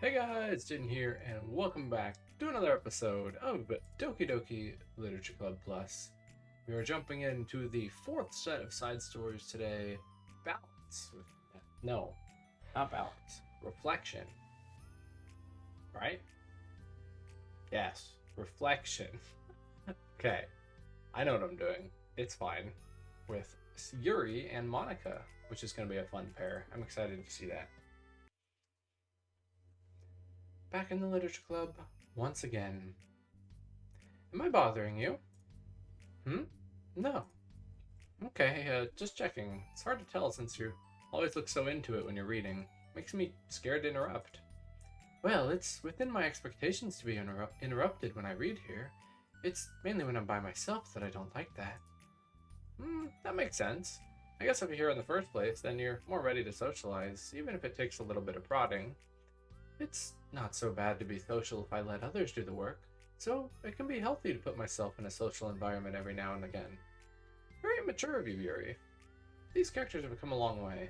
Hey guys, Jin here, and welcome back to another episode of Doki Doki Literature Club Plus. We are jumping into the fourth set of side stories today. Balance. No, not balance. Reflection. Right? Yes, reflection. Okay, I know what I'm doing. It's fine. With Yuri and Monika, which is going to be a fun pair. I'm excited to see that. Back in the literature club once again. Am I bothering you? Hmm? No. Okay, just checking. It's hard to tell since you always look so into it when you're reading. Makes me scared to interrupt. Well, it's within my expectations to be interrupted when I read here. It's mainly when I'm by myself that I don't like that. That makes sense. I guess if you're here in the first place, then you're more ready to socialize, even if it takes a little bit of prodding. It's not so bad to be social if I let others do the work, so it can be healthy to put myself in a social environment every now and again. Very mature of you, Yuri. These characters have come a long way.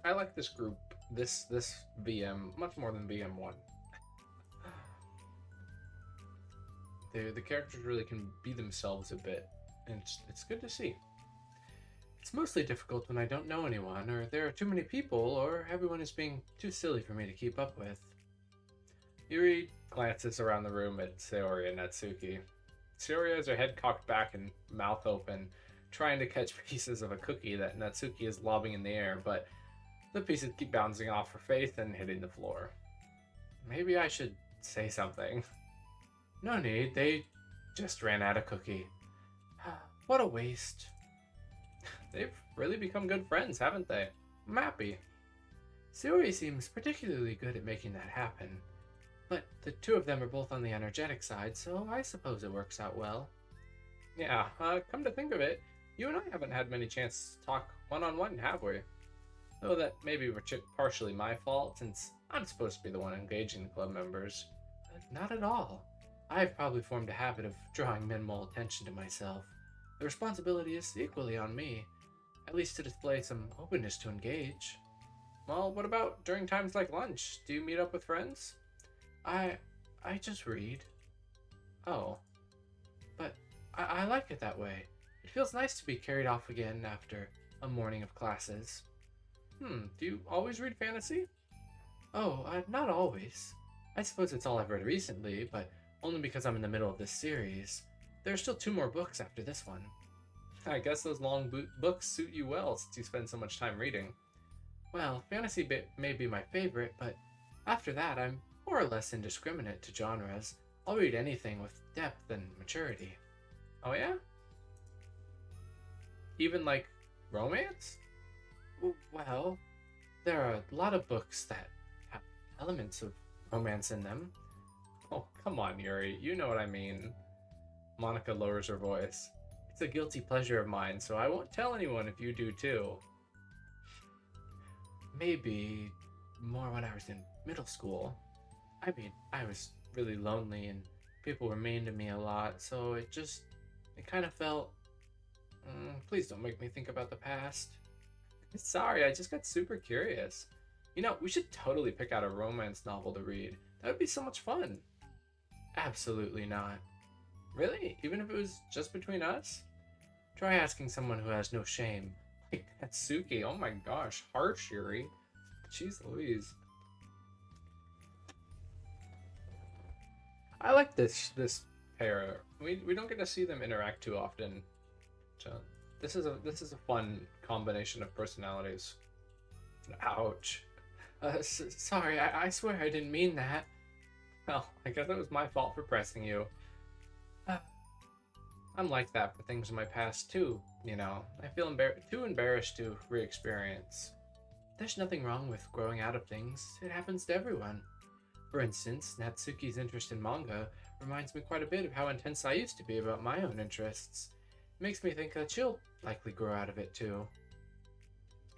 I like this group, this VM, much more than VM1. The characters really can be themselves a bit, and it's good to see. It's mostly difficult when I don't know anyone, or there are too many people, or everyone is being too silly for me to keep up with. Yuri glances around the room at Sayori and Natsuki. Sayori has her head cocked back and mouth open, trying to catch pieces of a cookie that Natsuki is lobbing in the air, but the pieces keep bouncing off her face and hitting the floor. Maybe I should say something. No need, they just ran out of cookie. What a waste. They've really become good friends, haven't they? I'm happy. Sayori seems particularly good at making that happen. But the two of them are both on the energetic side, so I suppose it works out well. Yeah, come to think of it, you and I haven't had many chances to talk one-on-one, have we? Though that maybe were partially my fault, since I'm supposed to be the one engaging the club members. But not at all. I've probably formed a habit of drawing minimal attention to myself. The responsibility is equally on me, at least to display some openness to engage. Well, what about during times like lunch? Do you meet up with friends? I just read. Oh, but I like it that way. It feels nice to be carried off again after a morning of classes. Do you always read fantasy? Oh, not always. I suppose it's all I've read recently, but only because I'm in the middle of this series. There are still 2 more books after this one. I guess those long books suit you well since you spend so much time reading. Well, fantasy may be my favorite, but after that I'm more or less indiscriminate to genres. I'll read anything with depth and maturity. Oh yeah? Even like romance? Well, there are a lot of books that have elements of romance in them. Oh, come on, Yuri. You know what I mean. Monika lowers her voice. It's a guilty pleasure of mine, so I won't tell anyone if you do too. Maybe more when I was in middle school. I mean, I was really lonely and people were mean to me a lot, so it kind of felt. Please don't make me think about the past. Sorry, I just got super curious. You know, we should totally pick out a romance novel to read. That would be so much fun. Absolutely not. Really? Even if it was just between us? Try asking someone who has no shame. Like Natsuki, oh my gosh, harsh, Yuri. Jeez Louise. I like this pair. We don't get to see them interact too often. So this is a fun combination of personalities. Ouch. Sorry, I swear I didn't mean that. Well, I guess it was my fault for pressing you. I'm like that for things in my past too, you know. I feel too embarrassed to re-experience. There's nothing wrong with growing out of things. It happens to everyone. For instance, Natsuki's interest in manga reminds me quite a bit of how intense I used to be about my own interests. It makes me think that she'll likely grow out of it too.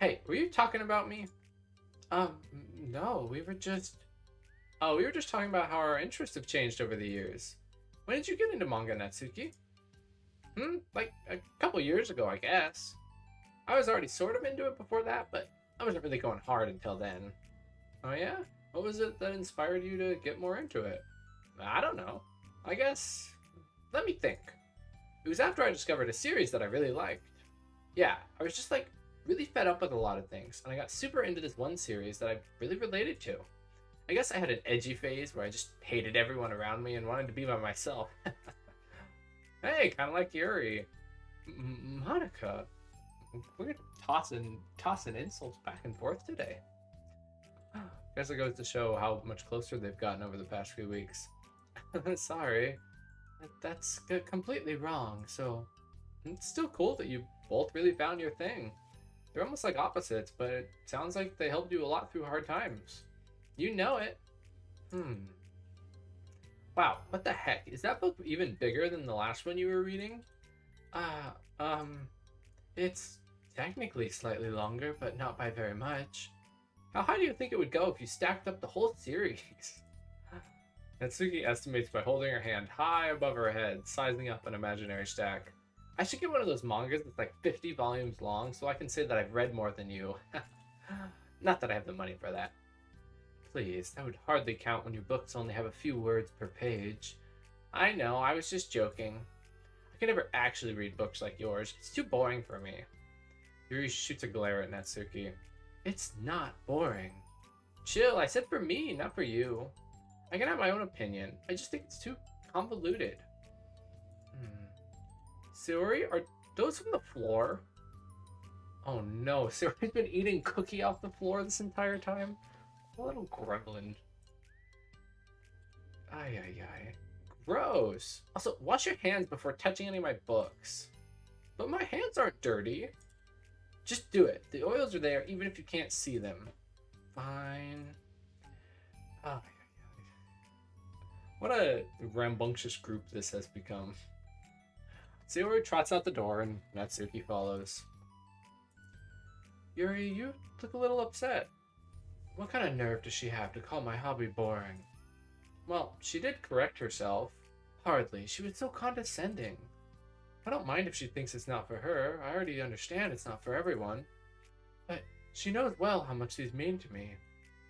Hey, were you talking about me? No, we were just... Oh, we were just talking about how our interests have changed over the years. When did you get into manga, Natsuki? Like a couple years ago, I guess. I was already sort of into it before that, but I wasn't really going hard until then. Oh yeah? What was it that inspired you to get more into it? I don't know. I guess... Let me think. It was after I discovered a series that I really liked. Yeah, I was just like really fed up with a lot of things, and I got super into this one series that I really related to. I guess I had an edgy phase where I just hated everyone around me and wanted to be by myself. Hey, kind of like Yuri. Monika. We're tossing insults back and forth today. Guess it goes to show how much closer they've gotten over the past few weeks. Sorry. That's completely wrong, so it's still cool that you both really found your thing. They're almost like opposites, but it sounds like they helped you a lot through hard times. You know it. Wow, what the heck? Is that book even bigger than the last one you were reading? Uh, um, it's technically slightly longer, but not by very much. How high do you think it would go if you stacked up the whole series? Natsuki estimates by holding her hand high above her head, sizing up an imaginary stack. I should get one of those mangas that's like 50 volumes long so I can say that I've read more than you. Not that I have the money for that. Please, that would hardly count when your books only have a few words per page. I know, I was just joking. I can never actually read books like yours. It's too boring for me. Yuri shoots a glare at Natsuki. It's not boring. Chill, I said for me, not for you. I can have my own opinion. I just think it's too convoluted. Sayori, are those from the floor? Oh no, Sayori's been eating cookie off the floor this entire time? A little gremlin. Ay, ay, ay. Gross. Also, wash your hands before touching any of my books. But my hands aren't dirty. Just do it. The oils are there even if you can't see them. Fine. Ay, ay, ay. What a rambunctious group this has become. Sayori trots out the door and Natsuki follows. Yuri, you look a little upset. What kind of nerve does she have to call my hobby boring? Well, she did correct herself. Hardly. She was so condescending. I don't mind if she thinks it's not for her. I already understand it's not for everyone. But she knows well how much these mean to me.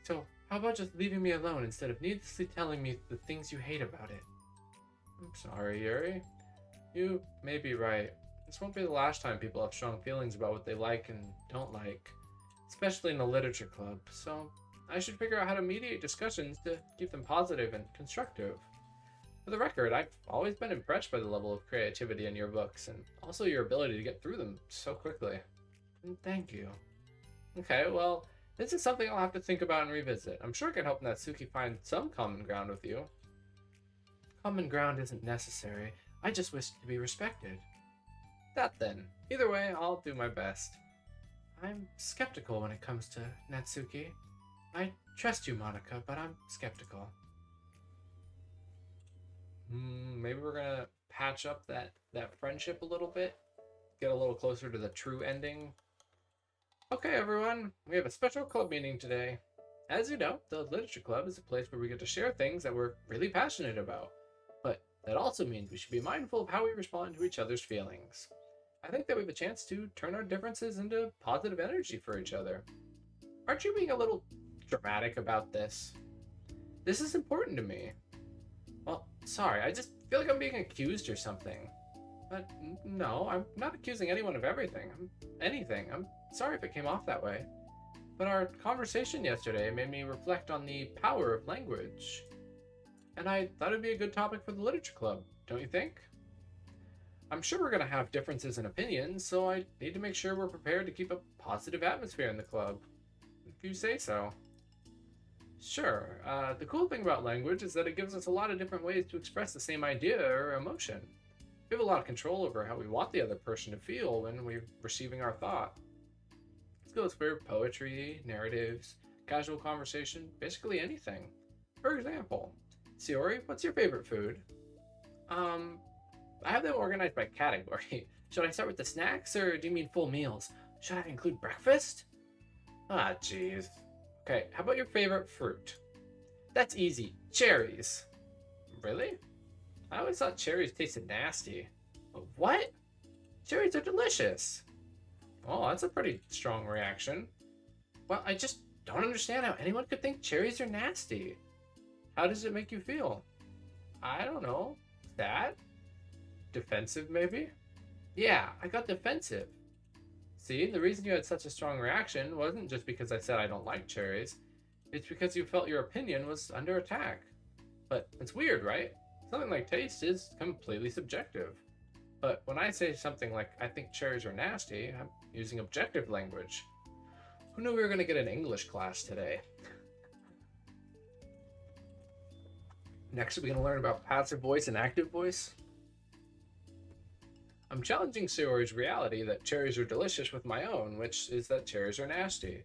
So how about just leaving me alone instead of needlessly telling me the things you hate about it? I'm sorry, Yuri. You may be right. This won't be the last time people have strong feelings about what they like and don't like. Especially in the literature club, so I should figure out how to mediate discussions to keep them positive and constructive. For the record, I've always been impressed by the level of creativity in your books, and also your ability to get through them so quickly. Thank you. Okay, well, this is something I'll have to think about and revisit. I'm sure I can help Natsuki find some common ground with you. Common ground isn't necessary. I just wish to be respected. That then. Either way, I'll do my best. I'm skeptical when it comes to Natsuki. I trust you, Monika, but I'm skeptical. Maybe we're gonna patch up that friendship a little bit. Get a little closer to the true ending. Okay, everyone. We have a special club meeting today. As you know, the Literature Club is a place where we get to share things that we're really passionate about. But that also means we should be mindful of how we respond to each other's feelings. I think that we have a chance to turn our differences into positive energy for each other. Aren't you being a little dramatic about this? This is important to me. Well, sorry, I just feel like I'm being accused or something. But no, I'm not accusing anyone of everything. I'm sorry if it came off that way. But our conversation yesterday made me reflect on the power of language. And I thought it'd be a good topic for the Literature Club, don't you think? I'm sure we're going to have differences in opinions, so I need to make sure we're prepared to keep a positive atmosphere in the club. If you say so. Sure, the cool thing about language is that it gives us a lot of different ways to express the same idea or emotion. We have a lot of control over how we want the other person to feel when we're receiving our thought. This goes for poetry, narratives, casual conversation, basically anything. For example, Sayori, what's your favorite food? I have them organized by category. Should I start with the snacks, or do you mean full meals? Should I include breakfast? Ah, jeez. Okay, how about your favorite fruit? That's easy. Cherries. Really? I always thought cherries tasted nasty. What? Cherries are delicious. Oh, that's a pretty strong reaction. Well, I just don't understand how anyone could think cherries are nasty. How does it make you feel? I don't know. Sad? Defensive, maybe? Yeah, I got defensive. See, the reason you had such a strong reaction wasn't just because I said I don't like cherries. It's because you felt your opinion was under attack. But it's weird, right? Something like taste is completely subjective. But when I say something like, I think cherries are nasty, I'm using objective language. Who knew we were going to get an English class today? Next, we're going to learn about passive voice and active voice. I'm challenging Sayori's reality that cherries are delicious with my own, which is that cherries are nasty.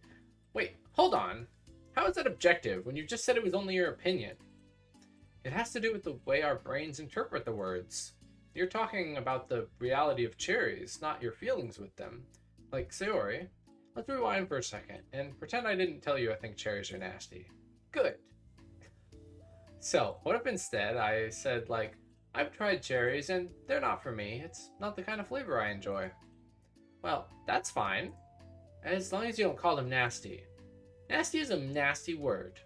Wait, hold on. How is that objective when you just said it was only your opinion? It has to do with the way our brains interpret the words. You're talking about the reality of cherries, not your feelings with them. Like, Sayori, let's rewind for a second and pretend I didn't tell you I think cherries are nasty. Good. So, what if instead I said, like, I've tried cherries and they're not for me. It's not the kind of flavor I enjoy. Well, that's fine, as long as you don't call them nasty. Nasty is a nasty word.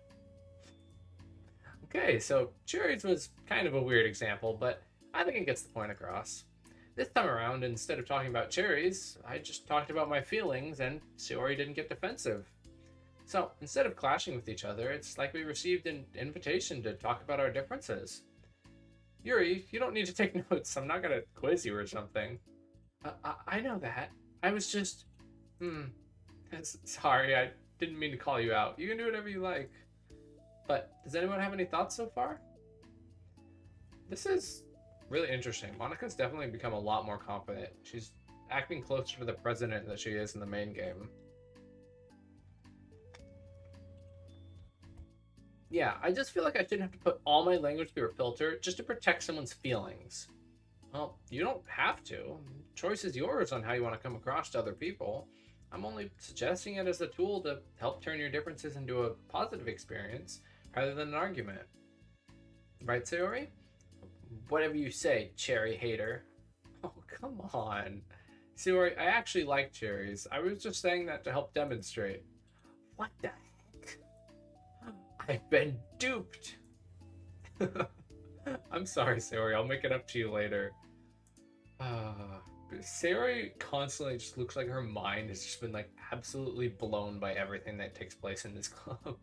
Okay, so cherries was kind of a weird example, but I think it gets the point across. This time around, instead of talking about cherries, I just talked about my feelings and Sayori didn't get defensive. So, instead of clashing with each other, it's like we received an invitation to talk about our differences. Yuri, you don't need to take notes. I'm not gonna quiz you or something. I know that. I was just... Sorry, I didn't mean to call you out. You can do whatever you like. But does anyone have any thoughts so far? This is really interesting. Monika's definitely become a lot more confident. She's acting closer to the president than she is in the main game. Yeah, I just feel like I shouldn't have to put all my language through a filter just to protect someone's feelings. Well, you don't have to. Choice is yours on how you want to come across to other people. I'm only suggesting it as a tool to help turn your differences into a positive experience rather than an argument. Right, Sayori? Whatever you say, cherry hater. Oh, come on. Sayori, I actually like cherries. I was just saying that to help demonstrate. What the heck? I've been duped. I'm sorry, Sayori. I'll make it up to you later. Sayori constantly just looks like her mind has just been like absolutely blown by everything that takes place in this club.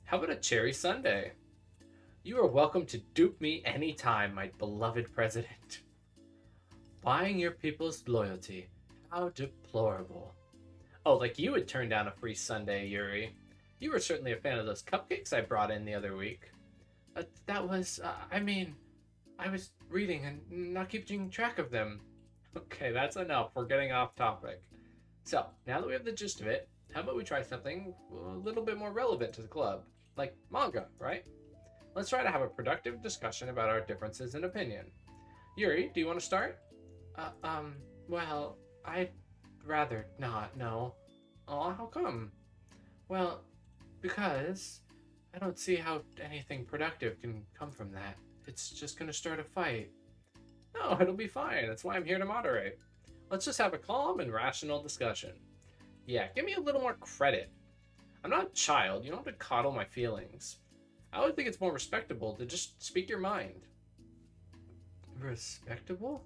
How about a cherry sundae? You are welcome to dupe me anytime, my beloved president. Buying your people's loyalty. How deplorable. Oh, like you would turn down a free sundae, Yuri. You were certainly a fan of those cupcakes I brought in the other week. That was, I was reading and not keeping track of them. Okay, that's enough. We're getting off topic. So, now that we have the gist of it, how about we try something a little bit more relevant to the club? Like manga, right? Let's try to have a productive discussion about our differences in opinion. Yuri, do you want to start? Well, I'd rather not, no. Aw, how come? Well, because I don't see how anything productive can come from that. It's just gonna start a fight. No, it'll be fine. That's why I'm here to moderate. Let's just have a calm and rational discussion. Yeah, give me a little more credit. I'm not a child. You don't have to coddle my feelings. I would think it's more respectable to just speak your mind. Respectable?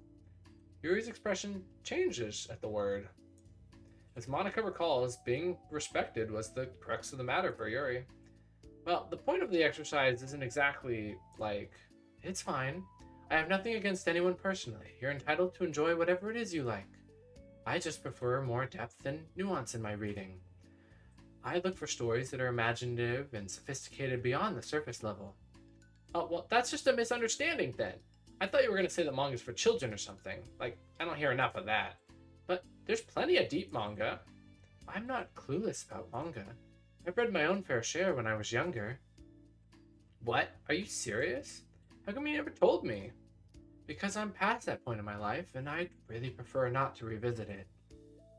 Yuri's expression changes at the word. As Monika recalls, being respected was the crux of the matter for Yuri. Well, the point of the exercise isn't exactly like, it's fine. I have nothing against anyone personally. You're entitled to enjoy whatever it is you like. I just prefer more depth and nuance in my reading. I look for stories that are imaginative and sophisticated beyond the surface level. Oh, well, that's just a misunderstanding then. I thought you were going to say that manga's for children or something. Like, I don't hear enough of that. But there's plenty of deep manga. I'm not clueless about manga. I've read my own fair share when I was younger. What? Are you serious? How come you never told me? Because I'm past that point in my life, and I'd really prefer not to revisit it.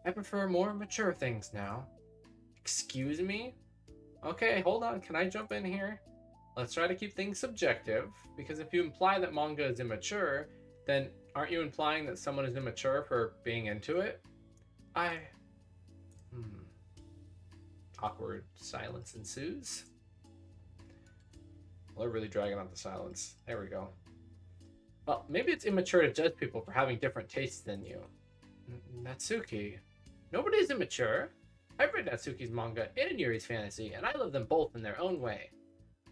I prefer more mature things now. Excuse me? Okay, hold on. Can I jump in here? Let's try to keep things subjective, because if you imply that manga is immature, then aren't you implying that someone is immature for being into it? I... Hmm. Awkward silence ensues. Well, they're really dragging out the silence. There we go. Well, maybe it's immature to judge people for having different tastes than you. Natsuki. Nobody's immature. I've read Natsuki's manga and Yuri's fantasy, and I love them both in their own way.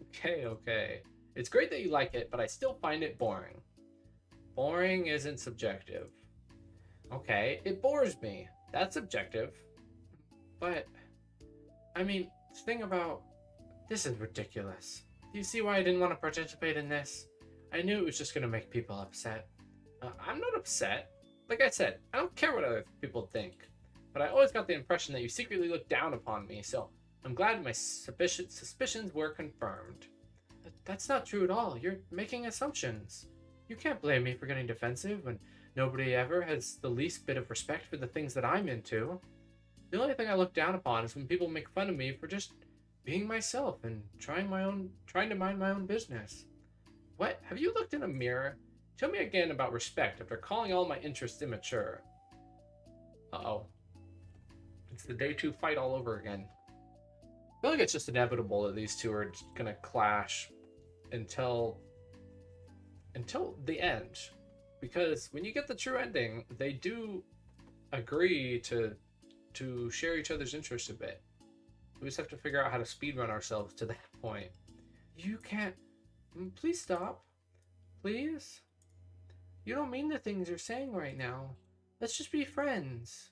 Okay, okay. It's great that you like it, but I still find it boring. Boring isn't subjective. Okay, it bores me. That's subjective. But, I mean, the thing about... This is ridiculous. Do you see why I didn't want to participate in this? I knew it was just going to make people upset. I'm not upset. Like I said, I don't care what other people think. But I always got the impression that you secretly looked down upon me, so I'm glad my suspicions were confirmed. That's not true at all. You're making assumptions. You can't blame me for getting defensive when nobody ever has the least bit of respect for the things that I'm into. The only thing I look down upon is when people make fun of me for just being myself and trying to mind my own business. What? Have you looked in a mirror? Tell me again about respect after calling all my interests immature. Uh-oh. It's the day 2 fight all over again. I feel like it's just inevitable that these two are gonna clash until the end. Because when you get the true ending, they do agree to share each other's interests a bit. We just have to figure out how to speedrun ourselves to that point. You can't... Please stop. Please? You don't mean the things you're saying right now. Let's just be friends.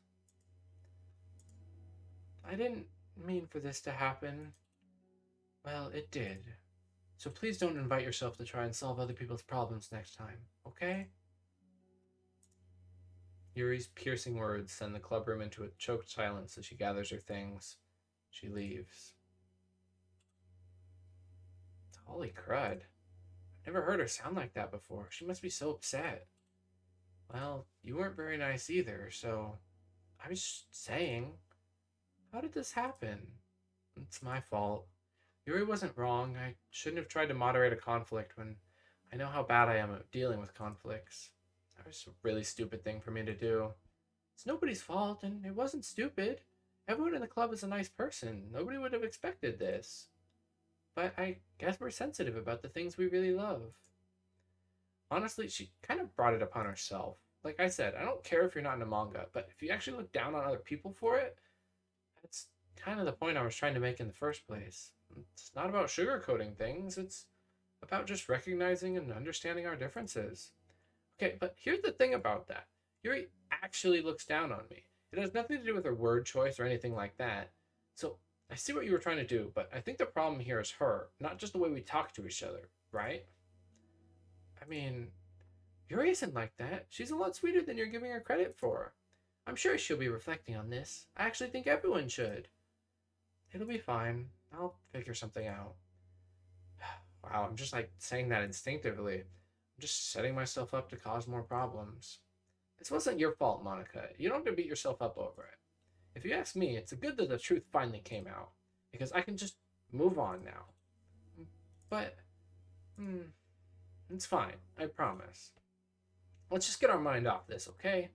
I didn't mean for this to happen. Well, it did. So please don't invite yourself to try and solve other people's problems next time, okay? Yuri's piercing words send the clubroom into a choked silence as she gathers her things. She leaves. Holy crud. I've never heard her sound like that before. She must be so upset. Well, you weren't very nice either, so... I was just saying... How did this happen? It's my fault. Yuri wasn't wrong. I shouldn't have tried to moderate a conflict when I know how bad I am at dealing with conflicts. That was a really stupid thing for me to do. It's nobody's fault, and it wasn't stupid. Everyone in the club is a nice person. Nobody would have expected this. But I guess we're sensitive about the things we really love. Honestly, she kind of brought it upon herself. Like I said, I don't care if you're not into manga, but if you actually look down on other people for it, that's kind of the point I was trying to make in the first place. It's not about sugarcoating things, it's about just recognizing and understanding our differences. Okay, but here's the thing about that. Yuri actually looks down on me. It has nothing to do with her word choice or anything like that. So, I see what you were trying to do, but I think the problem here is her, not just the way we talk to each other, right? I mean, Yuri isn't like that. She's a lot sweeter than you're giving her credit for. I'm sure she'll be reflecting on this. I actually think everyone should. It'll be fine. I'll figure something out. Wow, I'm just like saying that instinctively. I'm just setting myself up to cause more problems. This wasn't your fault, Monika. You don't have to beat yourself up over it. If you ask me, it's good that the truth finally came out, because I can just move on now. But, it's fine, I promise. Let's just get our mind off this, okay?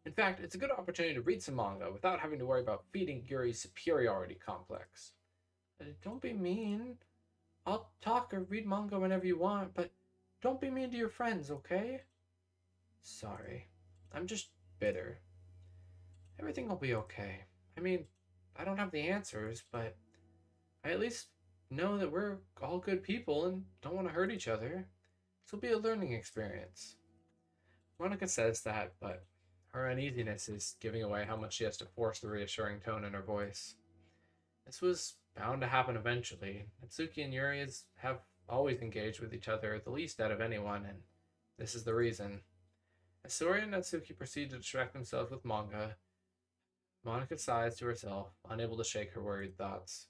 In fact, it's a good opportunity to read some manga without having to worry about feeding Yuri's superiority complex. Don't be mean. I'll talk or read manga whenever you want, but don't be mean to your friends, okay? Sorry. I'm just bitter. Everything will be okay. I mean, I don't have the answers, but I at least know that we're all good people and don't want to hurt each other. This will be a learning experience. Monika says that, but her uneasiness is giving away how much she has to force the reassuring tone in her voice. This was bound to happen eventually. Natsuki and Yuri have always engaged with each other the least out of anyone, and this is the reason. As Sayori and Natsuki proceed to distract themselves with manga, Monika sighs to herself, unable to shake her worried thoughts.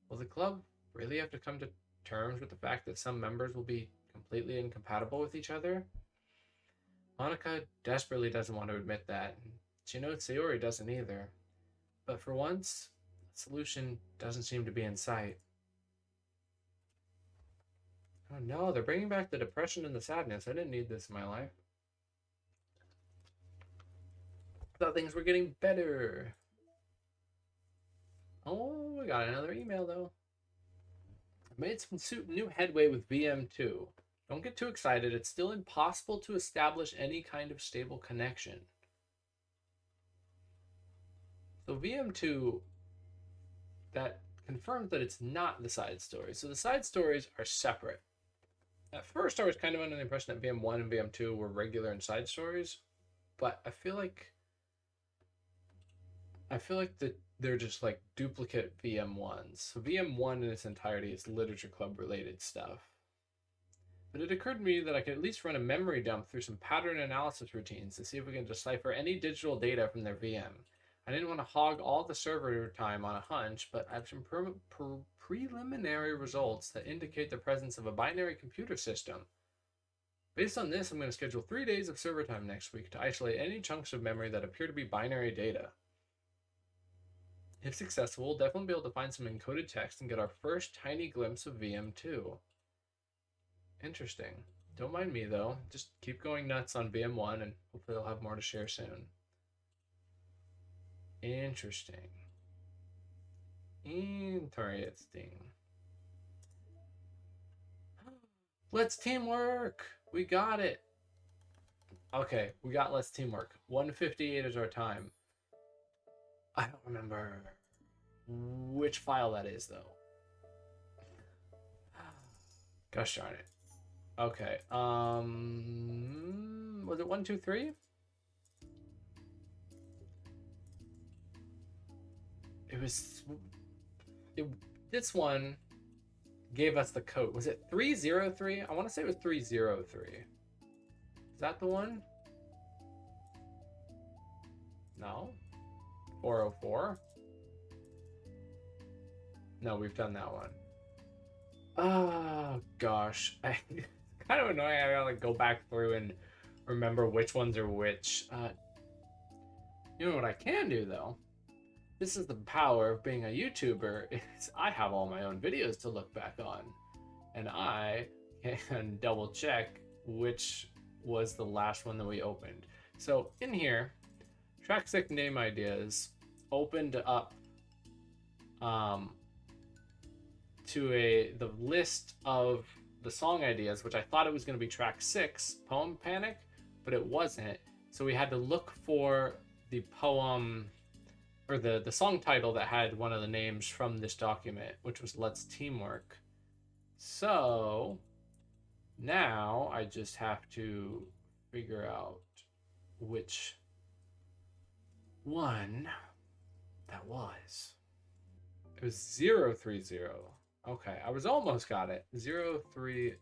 Will the club really have to come to terms with the fact that some members will be completely incompatible with each other? Monika desperately doesn't want to admit that. She knows Sayori doesn't either. But for once, a solution doesn't seem to be in sight. Oh no, they're bringing back the depression and the sadness. I didn't need this in my life. thought things were getting better. Oh, we got another email though. I've made some new headway with VM2. Don't get too excited. It's still impossible to establish any kind of stable connection. So VM2, that confirms that it's not the side stories. So the side stories are separate. At first, I was kind of under the impression that VM1 and VM2 were regular and side stories, but I feel like that they're just like duplicate VM1s. So VM1 in its entirety is literature club related stuff. But it occurred to me that I could at least run a memory dump through some pattern analysis routines to see if we can decipher any digital data from their VM. I didn't want to hog all the server time on a hunch, but I have some preliminary results that indicate the presence of a binary computer system. Based on this, I'm going to schedule 3 days of server time next week to isolate any chunks of memory that appear to be binary data. If successful, we'll definitely be able to find some encoded text and get our first tiny glimpse of VM2. Interesting. Don't mind me, though. Just keep going nuts on VM1, and hopefully I'll have more to share soon. Interesting. Let's teamwork! We got it! Okay, we got let's teamwork. 158 is our time. I don't remember which file that is, though. Gosh darn it. Okay, was it 1, 2, 3? This one gave us the code. Was it 303? I want to say it was 303. Is that the one? No. 404? No, we've done that one. Oh, gosh. Kind of annoying. I gotta go back through and remember which ones are which. You know what I can do, though? This is the power of being a YouTuber. Is I have all my own videos to look back on. And I can double check which was the last one that we opened. So in here, track 6 name ideas opened up to the list of the song ideas, which I thought it was going to be track 6, Poem Panic, but it wasn't. So we had to look for the poem or the song title that had one of the names from this document, which was Let's Teamwork. So now I just have to figure out which one that was. It was 030. Okay, I was almost got it. 030.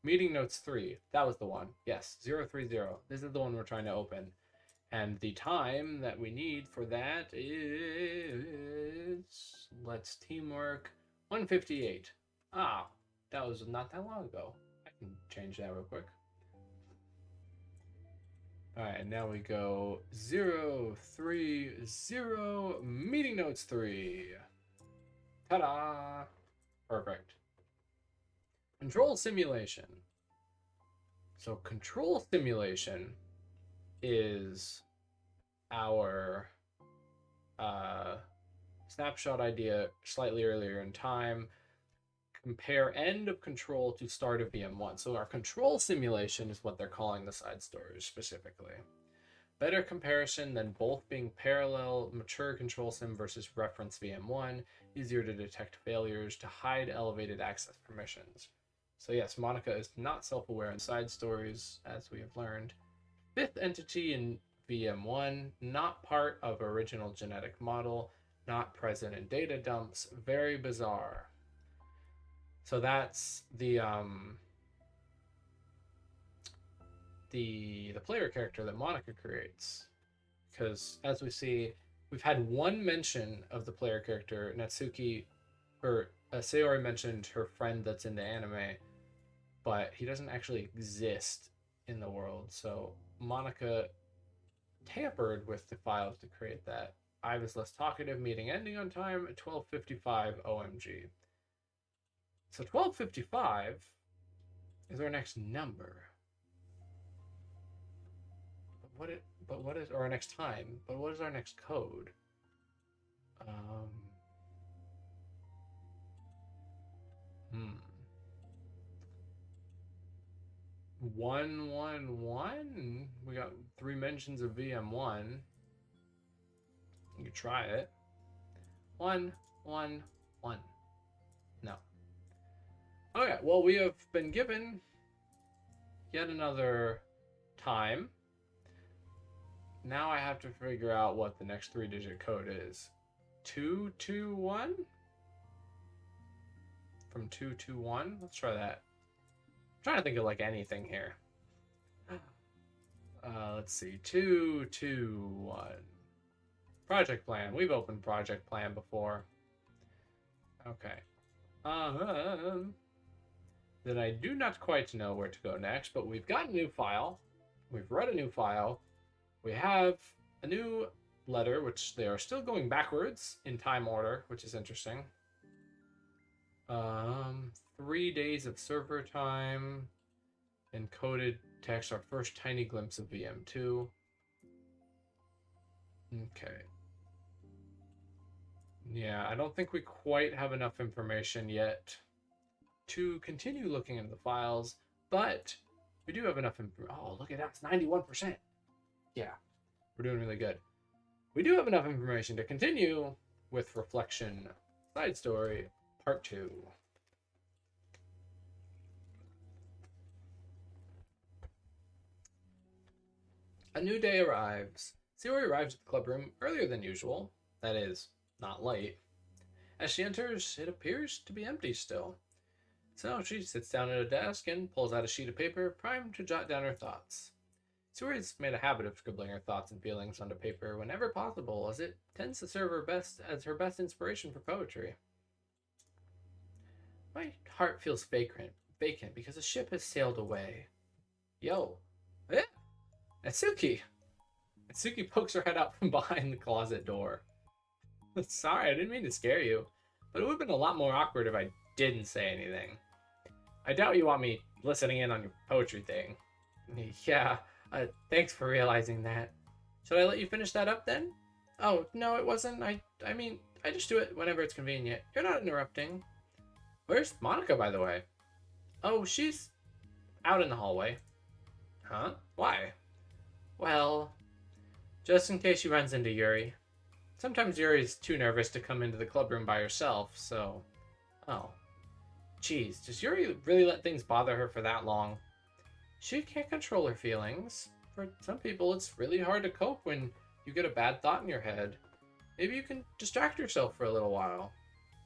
Meeting notes 3. That was the one. Yes, 030. This is the one we're trying to open. And the time that we need for that is, let's teamwork, 158. Ah, that was not that long ago. I can change that real quick. All right, and now we go 030, meeting notes 3. Ta-da! Perfect. Control simulation. So control simulation is our snapshot idea slightly earlier in time. Compare end of control to start of VM1. So our control simulation is what they're calling the side stories specifically. Better comparison than both being parallel mature control sim versus reference VM1. Easier to detect failures, to hide elevated access permissions. So yes, Monika is not self-aware in side stories, as we have learned. Fifth entity in VM1, not part of original genetic model, not present in data dumps. Very bizarre. So that's the player character that Monika creates. Because as we see, we've had one mention of the player character, Natsuki, or Sayori mentioned her friend that's in the anime, but he doesn't actually exist in the world. So Monika tampered with the files to create that. I was less talkative, meeting ending on time at 12:55 OMG. So 12:55 is our next number. but what is, or our next time, but what is our next code? Um, hmm. 111? We got 3 mentions of VM1. You could try it. 111. No. Okay, well, we have been given yet another time. Now I have to figure out what the next 3-digit code is. 221? From 221? Let's try that. I'm trying to think of like anything here. Let's see. 221. Project plan. We've opened project plan before. Okay. Then I do not quite know where to go next, but we've got a new file. We've read a new file. We have a new letter, which they are still going backwards in time order, which is interesting. 3 days of server time. Encoded text, our first tiny glimpse of VM2. Okay. Yeah, I don't think we quite have enough information yet to continue looking into the files, but we do have enough information. Oh, look at that, it's 91%. Yeah, we're doing really good. We do have enough information to continue with Reflection Side Story Part 2. A new day arrives. Sayori arrives at the club room earlier than usual. That is, not late. As she enters, it appears to be empty still. So she sits down at a desk and pulls out a sheet of paper, primed to jot down her thoughts. Sayori's made a habit of scribbling her thoughts and feelings onto paper whenever possible, as it tends to serve her best as her best inspiration for poetry. My heart feels vacant because the ship has sailed away. Yo, eh? Natsuki! Natsuki pokes her head out from behind the closet door. Sorry, I didn't mean to scare you, but it would have been a lot more awkward if I didn't say anything. I doubt you want me listening in on your poetry thing. Yeah, thanks for realizing that. Should I let you finish that up then? Oh, no, it wasn't. I mean, I just do it whenever it's convenient. You're not interrupting. Where's Monika, by the way? Oh, she's out in the hallway. Huh? Why? Well, just in case she runs into Yuri. Sometimes Yuri's too nervous to come into the club room by herself, so... Oh. Jeez, does Yuri really let things bother her for that long? She can't control her feelings. For some people, it's really hard to cope when you get a bad thought in your head. Maybe you can distract yourself for a little while.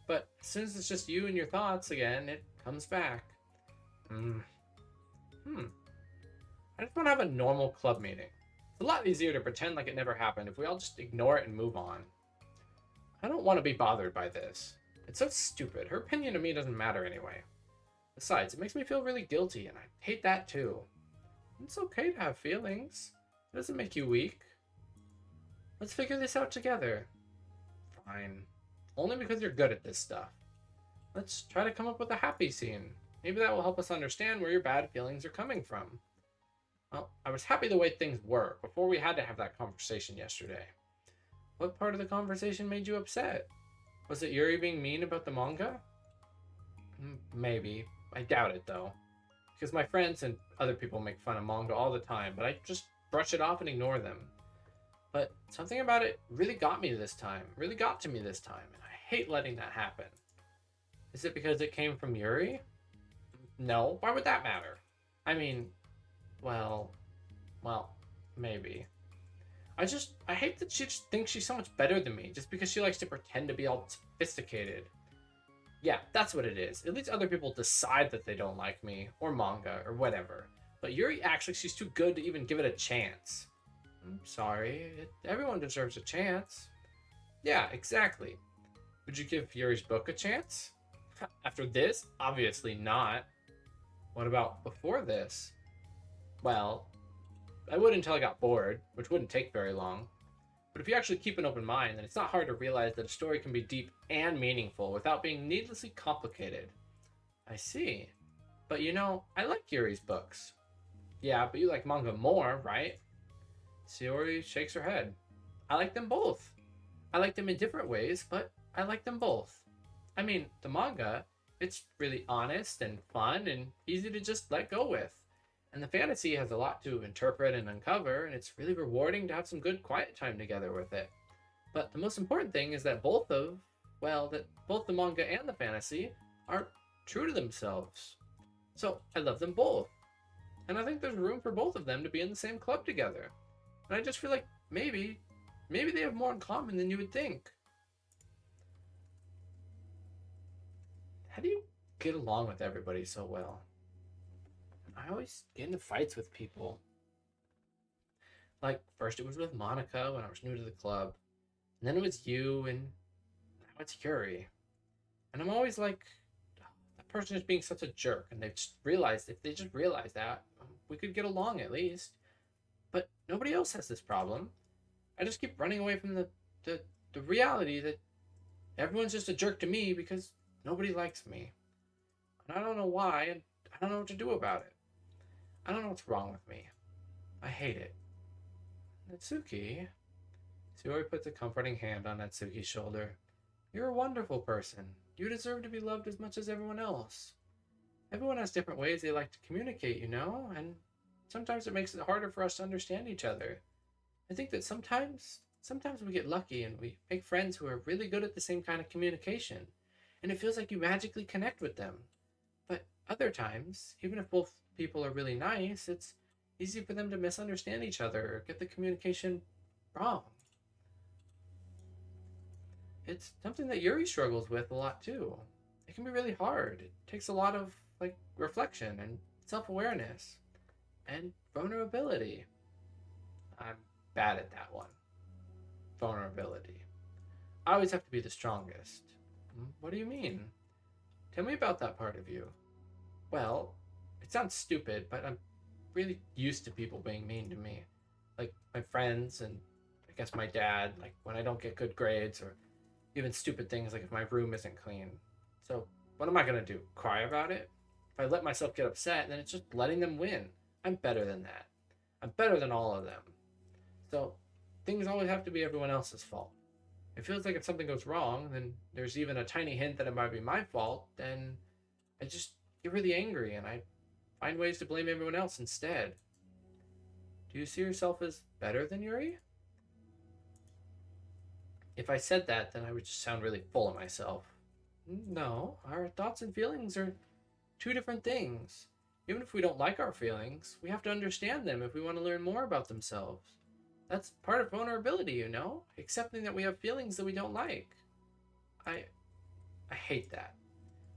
But as soon as it's just you and your thoughts again, it comes back. I just want to have a normal club meeting. It's a lot easier to pretend like it never happened if we all just ignore it and move on. I don't want to be bothered by this. It's so stupid. Her opinion of me doesn't matter anyway. Besides, it makes me feel really guilty, and I hate that too. It's okay to have feelings. It doesn't make you weak. Let's figure this out together. Fine. Only because you're good at this stuff. Let's try to come up with a happy scene. Maybe that will help us understand where your bad feelings are coming from. Well, I was happy the way things were before we had to have that conversation yesterday. What part of the conversation made you upset? Was it Yuri being mean about the manga? Maybe. I doubt it, though. Because my friends and other people make fun of manga all the time, but I just brush it off and ignore them. But something about it really got me this time. Really got to me this time, and I hate letting that happen. Is it because it came from Yuri? No, why would that matter? I mean, well, maybe. I hate that she just thinks she's so much better than me just because she likes to pretend to be all sophisticated. Yeah, that's what it is. At least other people decide that they don't like me, or manga, or whatever. But Yuri acts like she's too good to even give it a chance. I'm sorry, everyone deserves a chance. Yeah, exactly. Would you give Yuri's book a chance? After this? Obviously not. What about before this? Well, I would until I got bored, which wouldn't take very long. But if you actually keep an open mind, then it's not hard to realize that a story can be deep and meaningful without being needlessly complicated. I see. But you know, I like Yuri's books. Yeah, but you like manga more, right? Sayori shakes her head. I like them both. I like them in different ways, but I like them both. I mean, the manga, it's really honest and fun and easy to just let go with. And the fantasy has a lot to interpret and uncover, and it's really rewarding to have some good quiet time together with it. But the most important thing is that that both the manga and the fantasy are true to themselves. So I love them both. And I think there's room for both of them to be in the same club together. And I just feel like maybe they have more in common than you would think. How do you get along with everybody so well? I always get into fights with people. Like, first it was with Monika when I was new to the club, and then it was you, and now it's Yuri. And I'm always like, "Oh, that person is being such a jerk," and if they just realized that, we could get along at least. But nobody else has this problem. I just keep running away from the, the reality that everyone's just a jerk to me because nobody likes me. And I don't know why, and I don't know what to do about it. I don't know what's wrong with me. I hate it. Natsuki. Sayori puts a comforting hand on Natsuki's shoulder. You're a wonderful person. You deserve to be loved as much as everyone else. Everyone has different ways they like to communicate, and sometimes it makes it harder for us to understand each other. I think that sometimes we get lucky and we make friends who are really good at the same kind of communication, and it feels like you magically connect with them. But other times, even if both people are really nice, it's easy for them to misunderstand each other or get the communication wrong. It's something that Yuri struggles with a lot too. It can be really hard. It takes a lot of reflection and self-awareness and vulnerability. I'm bad at that one. Vulnerability. I always have to be the strongest. What do you mean? Tell me about that part of you. Well, it sounds stupid, but I'm really used to people being mean to me. Like my friends and I guess my dad, like when I don't get good grades or even stupid things like if my room isn't clean. So, what am I going to do? Cry about it? If I let myself get upset, then it's just letting them win. I'm better than that. I'm better than all of them. So, things always have to be everyone else's fault. It feels like if something goes wrong, then there's even a tiny hint that it might be my fault, then I just get really angry and I find ways to blame everyone else instead. Do you see yourself as better than Yuri? If I said that, then I would just sound really full of myself. No, our thoughts and feelings are two different things. Even if we don't like our feelings, we have to understand them if we want to learn more about themselves. That's part of vulnerability, accepting that we have feelings that we don't like. I I hate that.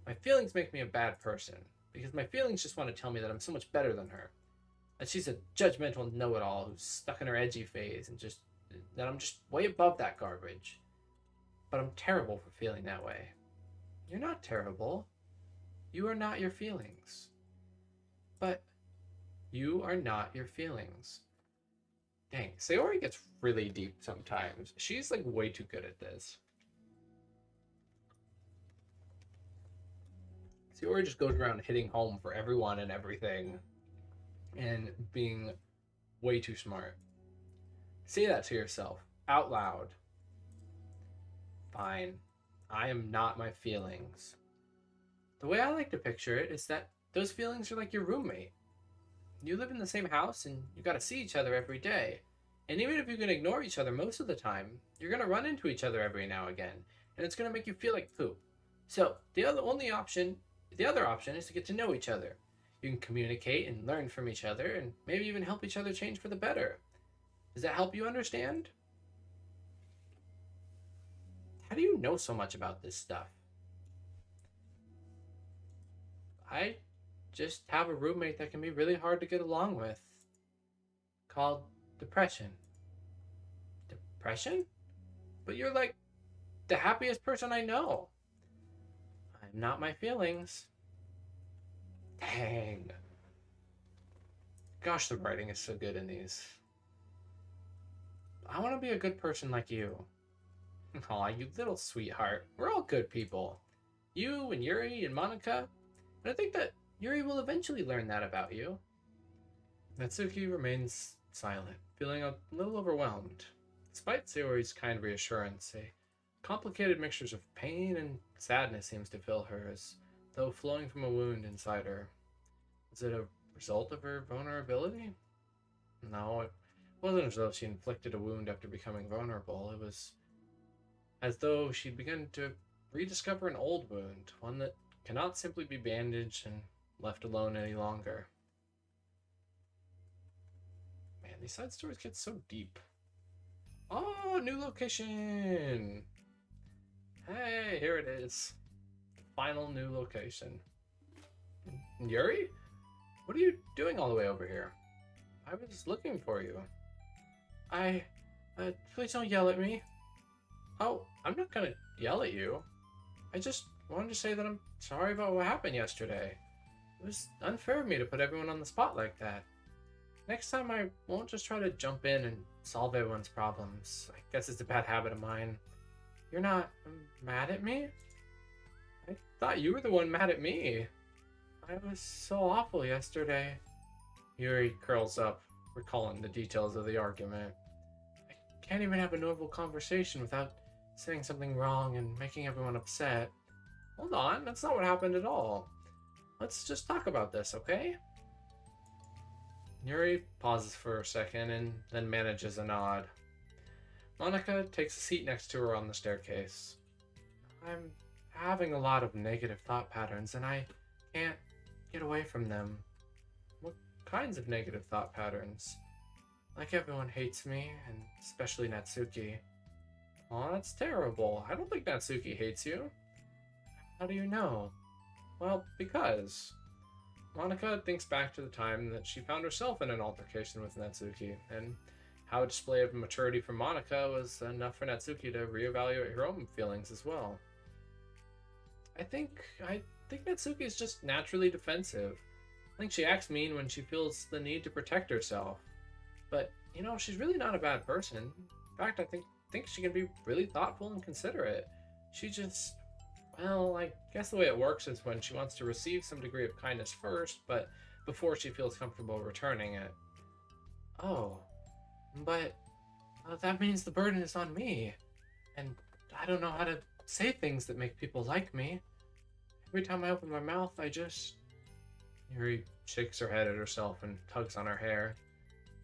My feelings make me a bad person because my feelings just want to tell me that I'm so much better than her. That she's a judgmental know-it-all who's stuck in her edgy phase and just that I'm just way above that garbage. But I'm terrible for feeling that way. You're not terrible. You are not your feelings. But you are not your feelings. Dang, Sayori gets really deep sometimes. She's way too good at this. Sayori just goes around hitting home for everyone and everything and being way too smart. Say that to yourself out loud. Fine. I am not my feelings. The way I like to picture it is that those feelings are like your roommate. You live in the same house and you gotta see each other every day. And even if you can ignore each other most of the time, you're gonna run into each other every now and again, and it's gonna make you feel like poop. So the other option is to get to know each other. You can communicate and learn from each other, and maybe even help each other change for the better. Does that help you understand? How do you know so much about this stuff? I just have a roommate that can be really hard to get along with, called depression. Depression? But you're the happiest person I know. I'm not my feelings. Dang. Gosh, the writing is so good in these. I want to be a good person like you. Aw, you little sweetheart. We're all good people. You and Yuri and Monika. And I think that Yuri will eventually learn that about you. Natsuki remains silent, feeling a little overwhelmed. Despite Sayori's kind reassurance, a complicated mixture of pain and sadness seems to fill her, as though flowing from a wound inside her. Was it a result of her vulnerability? No, it wasn't as though she inflicted a wound after becoming vulnerable. It was as though she'd begun to rediscover an old wound, one that cannot simply be bandaged and left alone any longer. Man, these side stories get so deep. Oh, new location! Hey, here it is. The final new location. Yuri? What are you doing all the way over here? I was looking for you. I... please don't yell at me. Oh, I'm not gonna yell at you. I just wanted to say that I'm sorry about what happened yesterday. It was unfair of me to put everyone on the spot like that. Next time I won't just try to jump in and solve everyone's problems. I guess it's a bad habit of mine. You're not mad at me? I thought you were the one mad at me. I was so awful yesterday. Yuri curls up, recalling the details of the argument. I can't even have a normal conversation without saying something wrong and making everyone upset. Hold on, that's not what happened at all. Let's just talk about this, okay? Yuri pauses for a second and then manages a nod. Monika takes a seat next to her on the staircase. I'm having a lot of negative thought patterns and I can't get away from them. What kinds of negative thought patterns? Like everyone hates me, and especially Natsuki. Aw, that's terrible. I don't think Natsuki hates you. How do you know? Well, because Monika thinks back to the time that she found herself in an altercation with Natsuki, and how a display of maturity from Monika was enough for Natsuki to reevaluate her own feelings as well. I think Natsuki is just naturally defensive. I think she acts mean when she feels the need to protect herself. But, she's really not a bad person. In fact, I think she can be really thoughtful and considerate. She just, well, I guess the way it works is when she wants to receive some degree of kindness first, but before she feels comfortable returning it. Oh, but that means the burden is on me. And I don't know how to say things that make people like me. Every time I open my mouth, Yuri shakes her head at herself and tugs on her hair.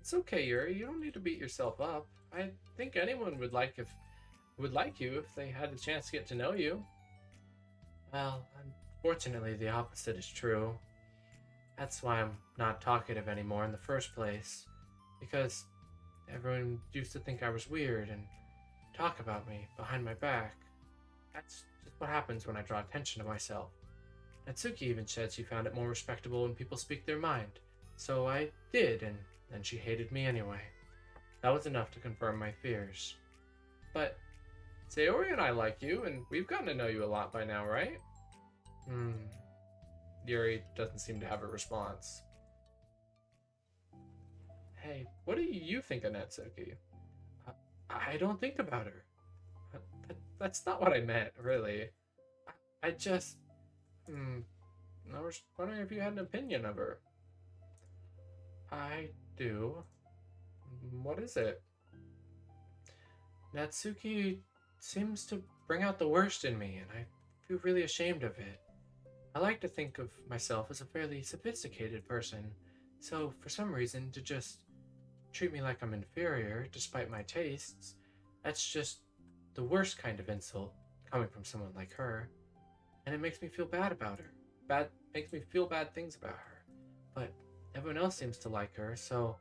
It's okay, Yuri. You don't need to beat yourself up. I think anyone would like you if they had the chance to get to know you. Well, unfortunately, the opposite is true. That's why I'm not talkative anymore in the first place. Because everyone used to think I was weird and talk about me behind my back. That's just what happens when I draw attention to myself. Natsuki even said she found it more respectable when people speak their mind. So I did, and then she hated me anyway. That was enough to confirm my fears. But Sayori and I like you, and we've gotten to know you a lot by now, right? Yuri doesn't seem to have a response. Hey, what do you think of Natsuki? I don't think about her. That's not what I meant, really. I just... I was wondering if you had an opinion of her. I do. What is it? Natsuki seems to bring out the worst in me, and I feel really ashamed of it. I like to think of myself as a fairly sophisticated person, so for some reason to just treat me like I'm inferior despite my tastes, that's just the worst kind of insult coming from someone like her. And it makes me feel bad about her. Makes me feel bad things about her. But everyone else seems to like her, so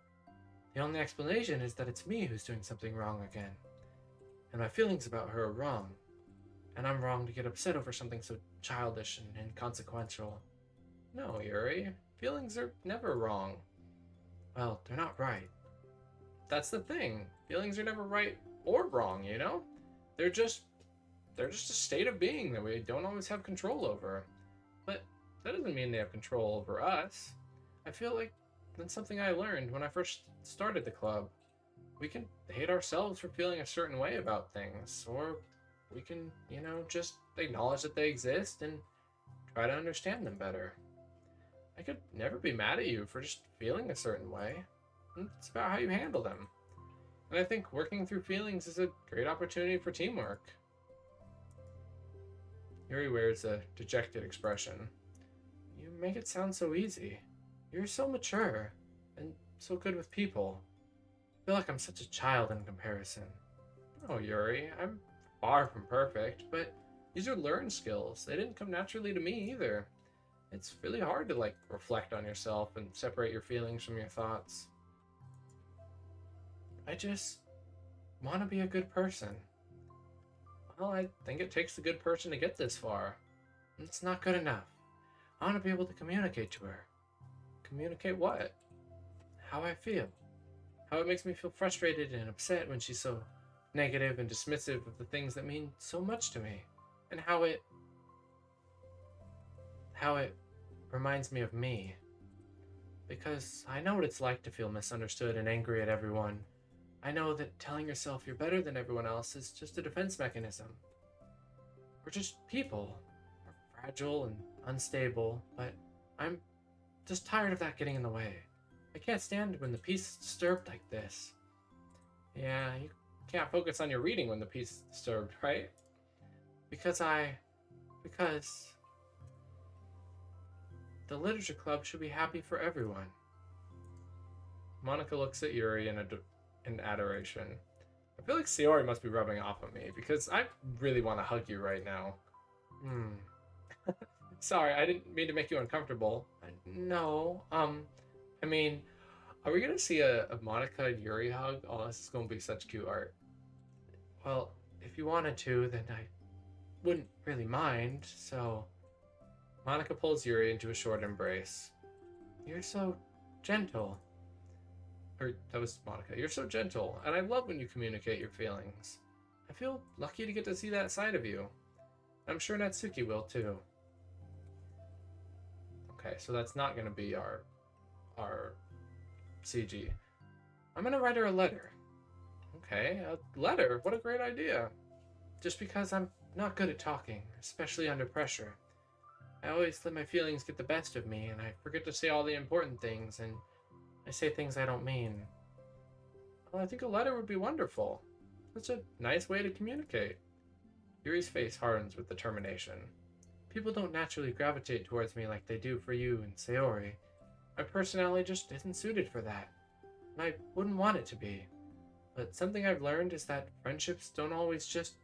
the only explanation is that it's me who's doing something wrong again. And my feelings about her are wrong. And I'm wrong to get upset over something so childish and inconsequential. No, Yuri. Feelings are never wrong. Well, they're not right. That's the thing. Feelings are never right or wrong, They're just a state of being that we don't always have control over. But that doesn't mean they have control over us. I feel like that's something I learned when I first started the club. We can hate ourselves for feeling a certain way about things, or we can, just acknowledge that they exist and try to understand them better. I could never be mad at you for just feeling a certain way. It's about how you handle them. And I think working through feelings is a great opportunity for teamwork. Yuri wears a dejected expression. You make it sound so easy. You're so mature and so good with people. I feel like I'm such a child in comparison. Oh, Yuri, I'm far from perfect, but these are learned skills. They didn't come naturally to me either. It's really hard to reflect on yourself and separate your feelings from your thoughts. I just want to be a good person. Well, I think it takes a good person to get this far. It's not good enough. I want to be able to communicate to her. Communicate what? How I feel. How it makes me feel frustrated and upset when she's so negative and dismissive of the things that mean so much to me. And how it reminds me of me. Because I know what it's like to feel misunderstood and angry at everyone. I know that telling yourself you're better than everyone else is just a defense mechanism. We're just people. We're fragile and unstable, but I'm just tired of that getting in the way. I can't stand when the peace is disturbed like this. Yeah, you can't focus on your reading when the peace is disturbed, right? Because the literature club should be happy for everyone. Monika looks at Yuri in adoration. I feel like Sayori must be rubbing off on me because I really want to hug you right now. Sorry, I didn't mean to make you uncomfortable. No, I mean, are we gonna see a Monika Yuri hug? Oh, this is gonna be such cute art. Well, if you wanted to, then I wouldn't really mind. So, Monika pulls Yuri into a short embrace. You're so gentle. Or that was Monika. You're so gentle, and I love when you communicate your feelings. I feel lucky to get to see that side of you. I'm sure Natsuki will too. Okay, so that's not gonna be our CG. I'm gonna write her a letter. Okay, a letter. What a great idea. Just because I'm not good at talking, especially under pressure. I always let my feelings get the best of me, and I forget to say all the important things, and I say things I don't mean. Well, I think a letter would be wonderful. Such a nice way to communicate. Yuri's face hardens with determination. People don't naturally gravitate towards me like they do for you and Sayori. My personality just isn't suited for that, and I wouldn't want it to be. But something I've learned is that friendships don't always just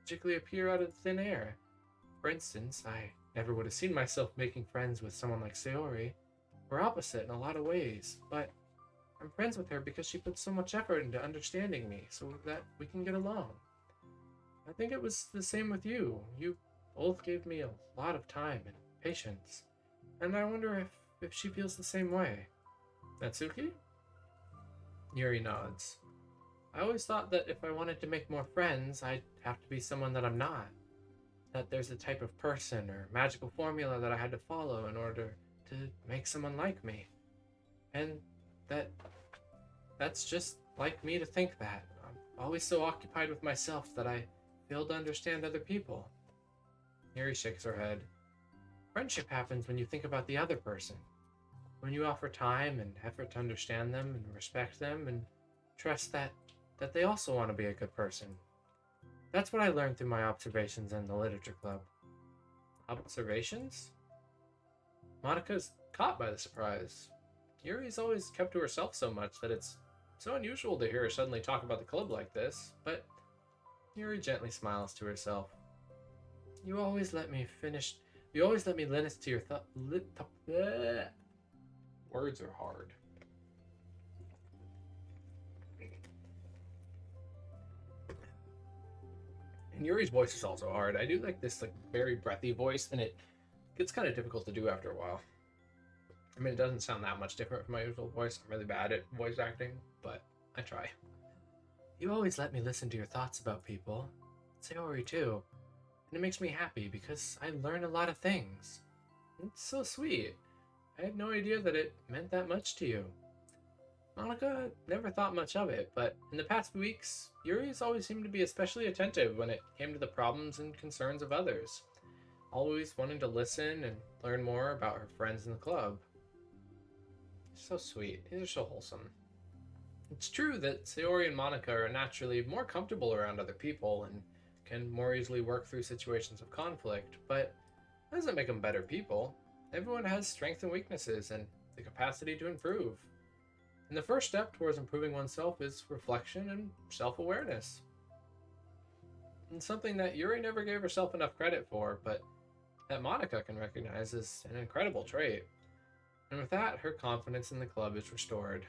magically appear out of thin air. For instance, I never would have seen myself making friends with someone like Sayori. We're opposite in a lot of ways, but I'm friends with her because she puts so much effort into understanding me so that we can get along. I think it was the same with you. You both gave me a lot of time and patience, and I wonder if she feels the same way. Natsuki? Yuri nods. I always thought that if I wanted to make more friends, I'd have to be someone that I'm not. That there's a type of person or magical formula that I had to follow in order to make someone like me. And that's just like me to think that. I'm always so occupied with myself that I fail to understand other people. Yuri shakes her head. Friendship happens when you think about the other person. When you offer time and effort to understand them and respect them and trust that they also want to be a good person. That's what I learned through my observations in the literature club. Observations? Monika's caught by the surprise. Yuri's always kept to herself so much that it's so unusual to hear her suddenly talk about the club like this, but Yuri gently smiles to herself. You always let me listen to your words are hard. And Yuri's voice is also hard. I do like this very breathy voice, and it gets kind of difficult to do after a while. I mean, it doesn't sound that much different from my usual voice. I'm really bad at voice acting, but I try. You always let me listen to your thoughts about people. Sayori too. And it makes me happy because I learn a lot of things. It's so sweet. I had no idea that it meant that much to you. Monika never thought much of it, but in the past few weeks, Yuri's always seemed to be especially attentive when it came to the problems and concerns of others, always wanting to listen and learn more about her friends in the club. So sweet. These are so wholesome. It's true that Sayori and Monika are naturally more comfortable around other people and can more easily work through situations of conflict, but that doesn't make them better people. Everyone has strengths and weaknesses and the capacity to improve. And the first step towards improving oneself is reflection and self awareness. And something that Yuri never gave herself enough credit for, but that Monika can recognize as an incredible trait. And with that, her confidence in the club is restored.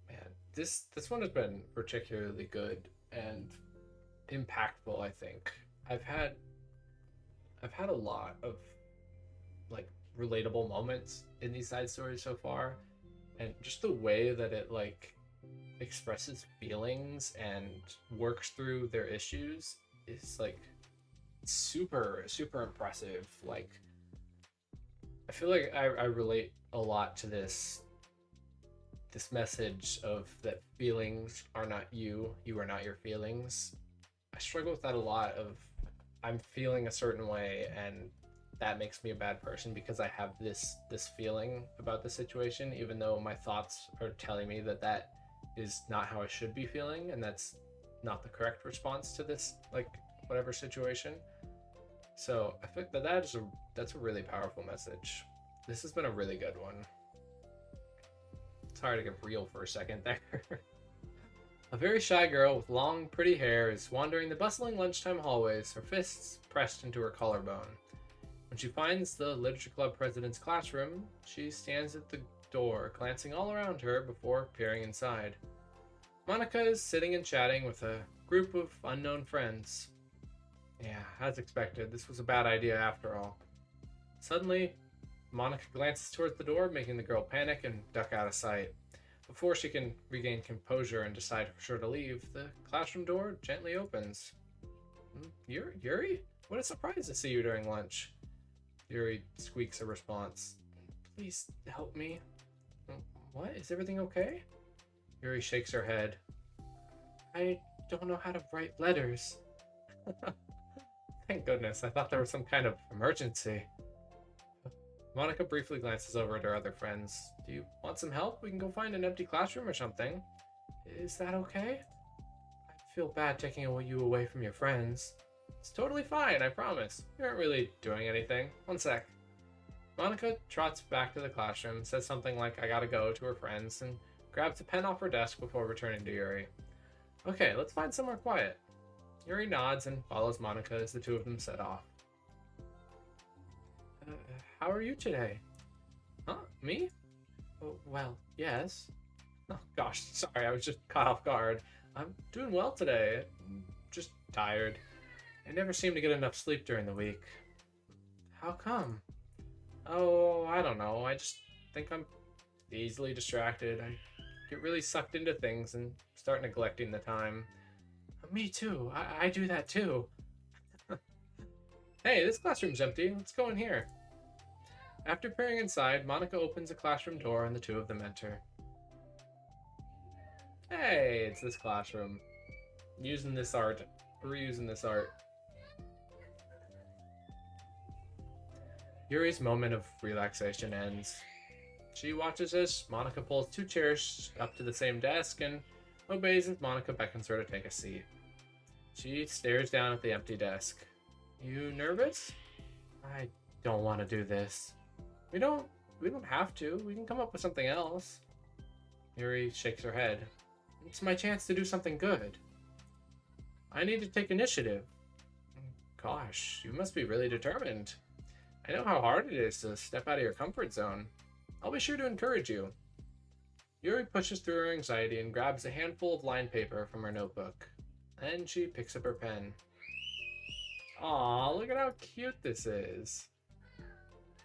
Man, this one has been particularly good and impactful, I think. I've had I've had a lot of like relatable moments in these side stories so far, and just the way that it like expresses feelings and works through their issues is like super impressive. Like I feel like I relate a lot to this message of that feelings are not you, you are not your feelings. I struggle with that a lot of I'm feeling a certain way and that makes me a bad person because I have this feeling about the situation, even though my thoughts are telling me that that is not how I should be feeling and that's not the correct response to this like whatever situation. So I think that that's a really powerful message. This has been a really good one. Sorry to get real for a second there. A very shy girl with long, pretty hair is wandering the bustling lunchtime hallways, her fists pressed into her collarbone. When she finds the Literature Club president's classroom, she stands at the door, glancing all around her before peering inside. Monika is sitting and chatting with a group of unknown friends. Yeah, as expected, this was a bad idea after all. Suddenly, Monika glances towards the door, making the girl panic and duck out of sight. Before she can regain composure and decide for sure to leave, the classroom door gently opens. Yuri? What a surprise to see you during lunch. Yuri squeaks a response. Please help me. What? Is everything okay? Yuri shakes her head. I don't know how to write letters. Thank goodness, I thought there was some kind of emergency. Monika briefly glances over at her other friends. Do you want some help? We can go find an empty classroom or something. Is that okay? I feel bad taking you away from your friends. It's totally fine, I promise. You aren't really doing anything. One sec. Monika trots back to the classroom, says something like I gotta go to her friends, and grabs a pen off her desk before returning to Yuri. Okay, let's find somewhere quiet. Yuri nods and follows Monika as the two of them set off. How are you today? Huh? Me? Oh, well, yes. Oh, gosh, sorry, I was just caught off guard. I'm doing well today. I'm just tired. I never seem to get enough sleep during the week. How come? Oh, I don't know. I just think I'm easily distracted. I get really sucked into things and start neglecting the time. Me too. I do that too. Hey, this classroom's empty. Let's go in here. After peering inside, Monika opens a classroom door and the two of them enter. Hey, it's this classroom. Using this art. Reusing this art. Yuri's moment of relaxation ends. She watches as Monika pulls two chairs up to the same desk and obeys as Monika beckons her to take a seat. She stares down at the empty desk. You nervous? I don't want to do this. We don't have to. We can come up with something else. Yuri shakes her head. It's my chance to do something good. I need to take initiative. Gosh, you must be really determined. I know how hard it is to step out of your comfort zone. I'll be sure to encourage you. Yuri pushes through her anxiety and grabs a handful of lined paper from her notebook. Then she picks up her pen. Aw, look at how cute this is.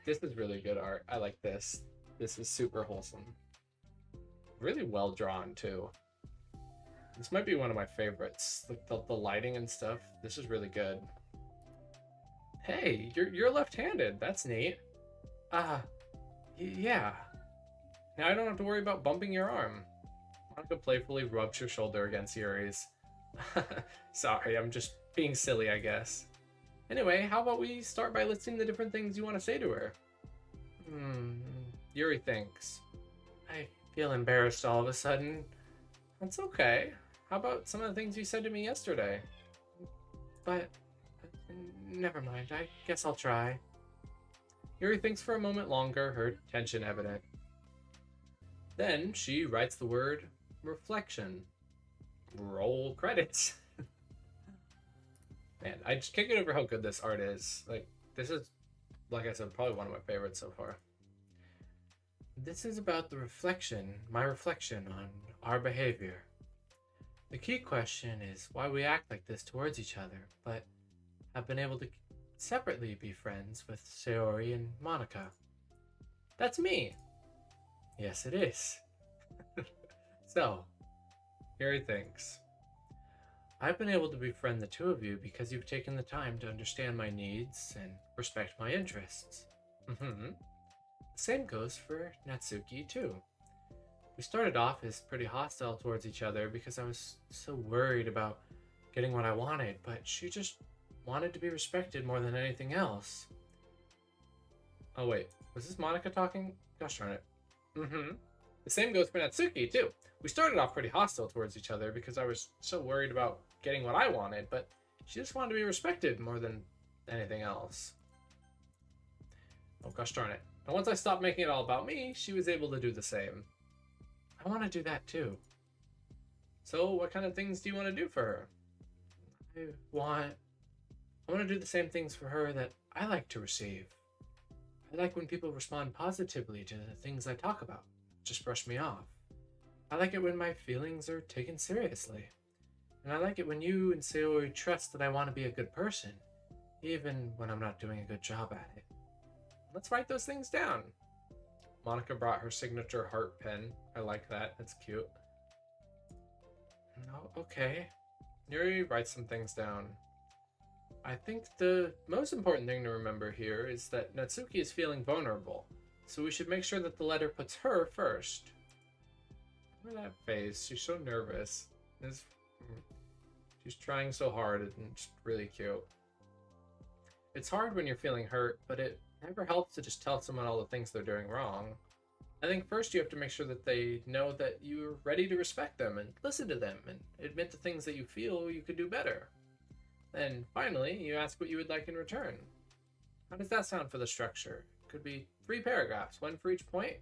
This is really good art. I like this. This is super wholesome. Really well drawn, too. This might be one of my favorites. Like the lighting and stuff. This is really good. Hey, you're left-handed. That's neat. Yeah. Now I don't have to worry about bumping your arm. Monika playfully rubs her shoulder against Yuri's. Sorry, I'm just being silly, I guess. Anyway, how about we start by listing the different things you want to say to her? Yuri thinks. I feel embarrassed all of a sudden. That's okay. How about some of the things you said to me yesterday? But never mind. I guess I'll try. Yuri thinks for a moment longer, her tension evident. Then she writes the word reflection. Roll credits. Man, I just can't get over how good this art is. Like, this is, like I said, probably one of my favorites so far. This is about my reflection on our behavior. The key question is why we act like this towards each other, but have been able to separately be friends with Sayori and Monika. That's me. Yes, it is. So, Yuri thinks. I've been able to befriend the two of you because you've taken the time to understand my needs and respect my interests. The same goes for Natsuki, too. We started off as pretty hostile towards each other because I was so worried about getting what I wanted, but she just wanted to be respected more than anything else. Oh wait, was this Monika talking? Gosh darn it. The same goes for Natsuki, too. We started off pretty hostile towards each other because I was so worried about getting what I wanted, but she just wanted to be respected more than anything else. Oh gosh darn it. And once I stopped making it all about me, she was able to do the same. I want to do that too. So what kind of things do you want to do for her? I want to do the same things for her that I like to receive. I like when people respond positively to the things I talk about, just brush me off. I like it when my feelings are taken seriously. And I like it when you and Sayori trust that I want to be a good person, even when I'm not doing a good job at it. Let's write those things down. Monika brought her signature heart pen. I like that. That's cute. No, okay. Yuri writes some things down. I think the most important thing to remember here is that Natsuki is feeling vulnerable, so we should make sure that the letter puts her first. Look at that face. She's so nervous. She's trying so hard, and it's really cute. It's hard when you're feeling hurt, but it never helps to just tell someone all the things they're doing wrong. I think first you have to make sure that they know that you're ready to respect them and listen to them and admit the things that you feel you could do better. Then finally, you ask what you would like in return. How does that sound for the structure? Could be 3 paragraphs, one for each point.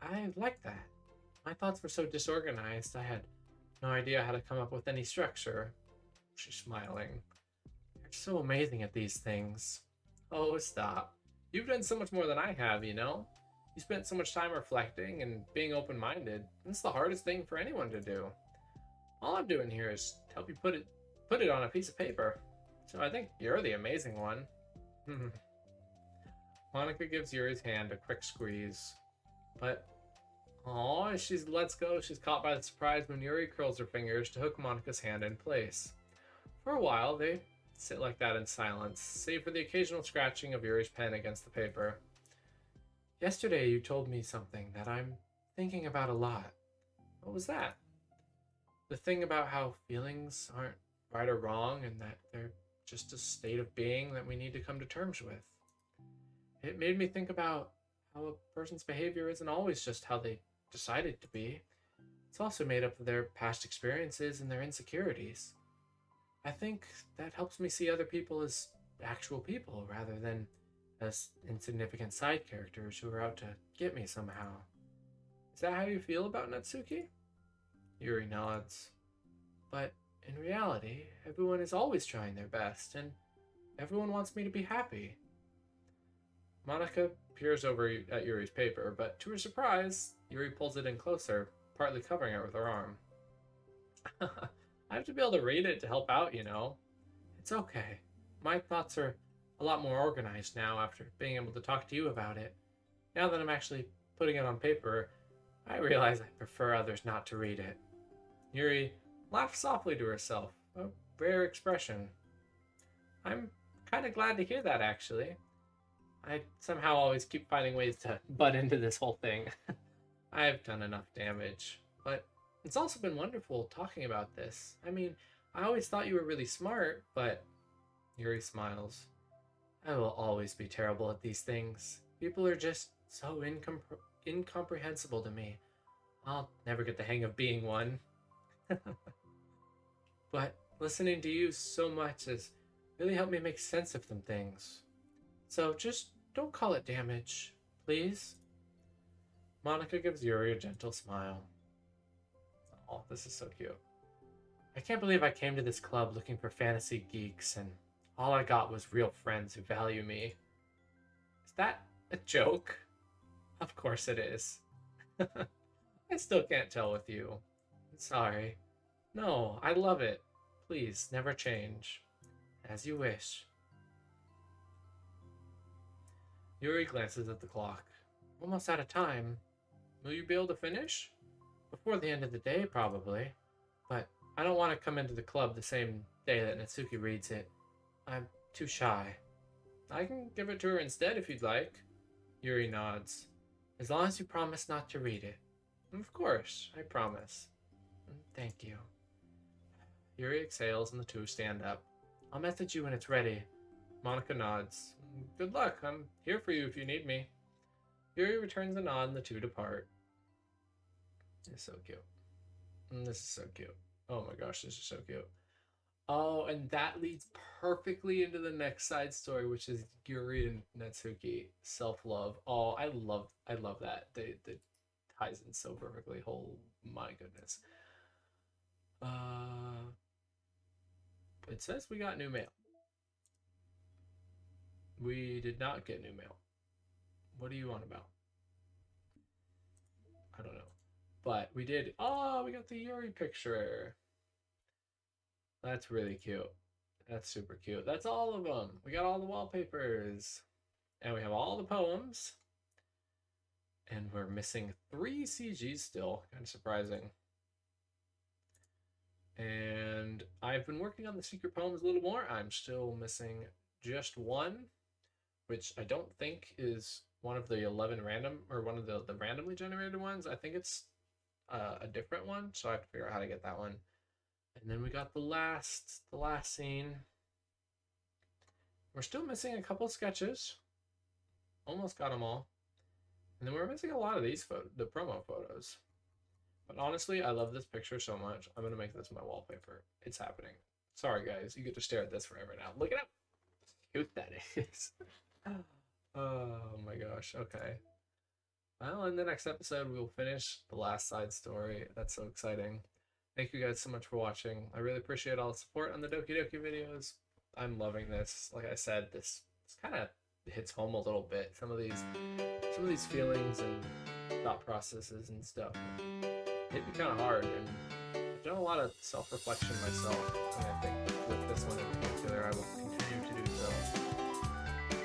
I like that. My thoughts were so disorganized, I had no idea how to come up with any structure. She's smiling. You're so amazing at these things. Oh, stop. You've done so much more than I have, you know? You spent so much time reflecting and being open-minded. It's the hardest thing for anyone to do. All I'm doing here is help you put it on a piece of paper. So I think you're the amazing one. Monika gives Yuri's hand a quick squeeze. But, as she lets go, she's caught by the surprise when Yuri curls her fingers to hook Monika's hand in place. For a while, they sit like that in silence, save for the occasional scratching of Yuri's pen against the paper. Yesterday you told me something that I'm thinking about a lot. What was that? The thing about how feelings aren't right or wrong and that they're just a state of being that we need to come to terms with. It made me think about how a person's behavior isn't always just how they decided to be. It's also made up of their past experiences and their insecurities. I think that helps me see other people as actual people rather than as insignificant side characters who are out to get me somehow. Is that how you feel about Natsuki? Yuri nods. But in reality, everyone is always trying their best, and everyone wants me to be happy. Monika peers over at Yuri's paper, but to her surprise, Yuri pulls it in closer, partly covering it with her arm. I have to be able to read it to help out, you know. It's okay. My thoughts are a lot more organized now after being able to talk to you about it. Now that I'm actually putting it on paper, I realize I prefer others not to read it. Yuri laughs softly to herself, a rare expression. I'm kind of glad to hear that, actually. I somehow always keep finding ways to butt into this whole thing. I've done enough damage, but it's also been wonderful talking about this. I mean, I always thought you were really smart, but... Yuri smiles. I will always be terrible at these things. People are just so incomprehensible to me. I'll never get the hang of being one. But listening to you so much has really helped me make sense of some things. So just don't call it damage, please. Monika gives Yuri a gentle smile. Oh, this is so cute. I can't believe I came to this club looking for fantasy geeks, and all I got was real friends who value me. Is that a joke? Of course it is. I still can't tell with you. Sorry. No, I love it. Please, never change. As you wish. Yuri glances at the clock. Almost out of time. Will you be able to finish? Before the end of the day, probably. But I don't want to come into the club the same day that Natsuki reads it. I'm too shy. I can give it to her instead if you'd like. Yuri nods. As long as you promise not to read it. Of course, I promise. Thank you. Yuri exhales and the two stand up. I'll message you when it's ready. Monika nods. Good luck. I'm here for you if you need me. Yuri returns a nod and the two depart. It's so cute. This is so cute. Oh my gosh, this is so cute. Oh, and that leads perfectly into the next side story, which is Yuri and Natsuki self-love. Oh, I love that. They ties in so perfectly. Oh my goodness. It says we got new mail. We did not get new mail. What do you want about? I don't know. But we did. Oh, we got the Yuri picture. That's really cute. That's super cute. That's all of them. We got all the wallpapers. And we have all the poems. And we're missing 3 CGs still. Kind of surprising. And I've been working on the secret poems a little more. I'm still missing just one, which I don't think is one of the 11 random, or one of the randomly generated ones. I think it's a different one, so I have to figure out how to get that one. And then we got the last scene. We're still missing a couple sketches. Almost got them all. And then we're missing a lot of these the promo photos. But honestly, I love this picture so much. I'm going to make this my wallpaper. It's happening. Sorry, guys. You get to stare at this forever now. Look at how cute that is. Oh my gosh. Okay. Well, in the next episode, we'll finish the last side story. That's so exciting. Thank you guys so much for watching. I really appreciate all the support on the Doki Doki videos. I'm loving this. Like I said, this kind of hits home a little bit. Some of these feelings and thought processes and stuff hit me kind of hard, and I've done a lot of self-reflection myself, and I think with this one in particular, I will continue to do so.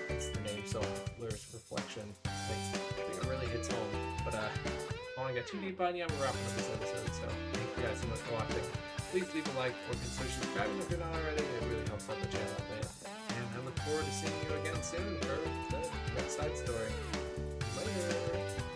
It's the name Self-Blur's Reflection. I think it really hits home, but I don't want to get too deep on you. I'm wrapping up this episode, so thank you guys so much for watching. Please leave a like or consider subscribing if you're not already. It really helps out the channel a bit. And I look forward to seeing you again soon for the next side story. Later!